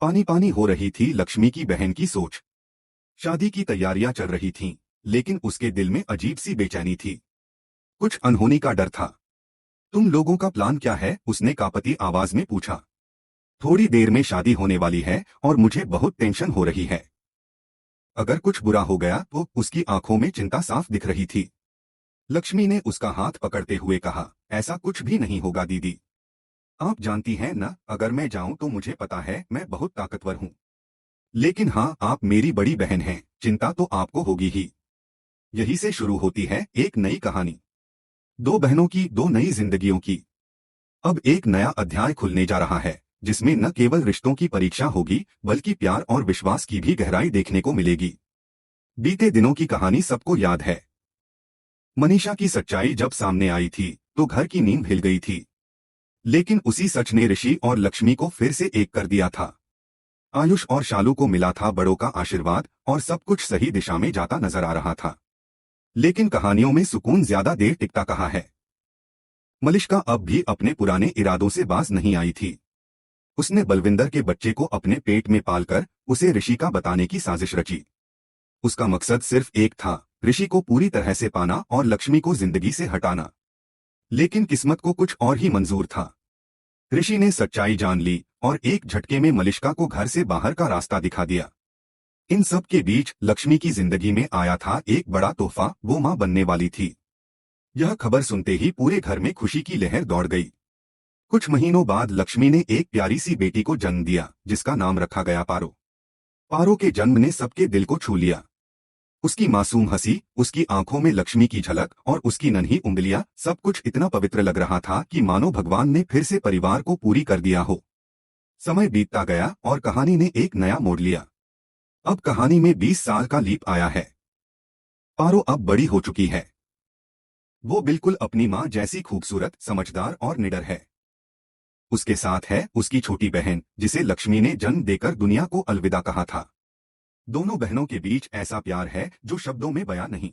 पानी पानी हो रही थी लक्ष्मी की बहन की सोच। शादी की तैयारियां चल रही थीं, लेकिन उसके दिल में अजीब सी बेचैनी थी। कुछ अनहोनी का डर था। तुम लोगों का प्लान क्या है? उसने कांपती आवाज में पूछा। थोड़ी देर में शादी होने वाली है और मुझे बहुत टेंशन हो रही है। अगर कुछ बुरा हो गया तो? उसकी आंखों में चिंता साफ दिख रही थी। लक्ष्मी ने उसका हाथ पकड़ते हुए कहा, ऐसा कुछ भी नहीं होगा दीदी। आप जानती हैं ना, अगर मैं जाऊं तो मुझे पता है मैं बहुत ताकतवर हूं। लेकिन हाँ, आप मेरी बड़ी बहन हैं, चिंता तो आपको होगी ही। यही से शुरू होती है एक नई कहानी। दो बहनों की, दो नई जिंदगियों की। अब एक नया अध्याय खुलने जा रहा है, जिसमें न केवल रिश्तों की परीक्षा होगी, बल्कि प्यार और विश्वास की भी गहराई देखने को मिलेगी। बीते दिनों की कहानी सबको याद है। मनीषा की सच्चाई जब सामने आई थी तो घर की नींद हिल गई थी। लेकिन उसी सच ने ऋषि और लक्ष्मी को फिर से एक कर दिया था। आयुष और शालू को मिला था बड़ों का आशीर्वाद और सब कुछ सही दिशा में जाता नजर आ रहा था। लेकिन कहानियों में सुकून ज्यादा देर टिकता कहाँ है। मलिष्का अब भी अपने पुराने इरादों से बाज नहीं आई थी। उसने बलविंदर के बच्चे को अपने पेट में पालकर उसे ऋषि का बताने की साजिश रची। उसका मकसद सिर्फ एक था, ऋषि को पूरी तरह से पाना और लक्ष्मी को जिंदगी से हटाना। लेकिन किस्मत को कुछ और ही मंजूर था। ऋषि ने सच्चाई जान ली और एक झटके में मलिष्का को घर से बाहर का रास्ता दिखा दिया। इन सब के बीच लक्ष्मी की जिंदगी में आया था एक बड़ा तोहफा, वो मां बनने वाली थी। यह खबर सुनते ही पूरे घर में खुशी की लहर दौड़ गई। कुछ महीनों बाद लक्ष्मी ने एक प्यारी सी बेटी को जन्म दिया, जिसका नाम रखा गया पारो। पारो के जन्म ने सबके दिल को छू लिया। उसकी मासूम हंसी, उसकी आंखों में लक्ष्मी की झलक और उसकी नन्ही उंगलियां, सब कुछ इतना पवित्र लग रहा था कि मानो भगवान ने फिर से परिवार को पूरी कर दिया हो। समय बीतता गया और कहानी ने एक नया मोड़ लिया। अब कहानी में 20 साल का लीप आया है। पारो अब बड़ी हो चुकी है। वो बिल्कुल अपनी माँ जैसी खूबसूरत, समझदार और निडर है। उसके साथ है उसकी छोटी बहन, जिसे लक्ष्मी ने जन्म देकर दुनिया को अलविदा कहा था। दोनों बहनों के बीच ऐसा प्यार है जो शब्दों में बयां नहीं।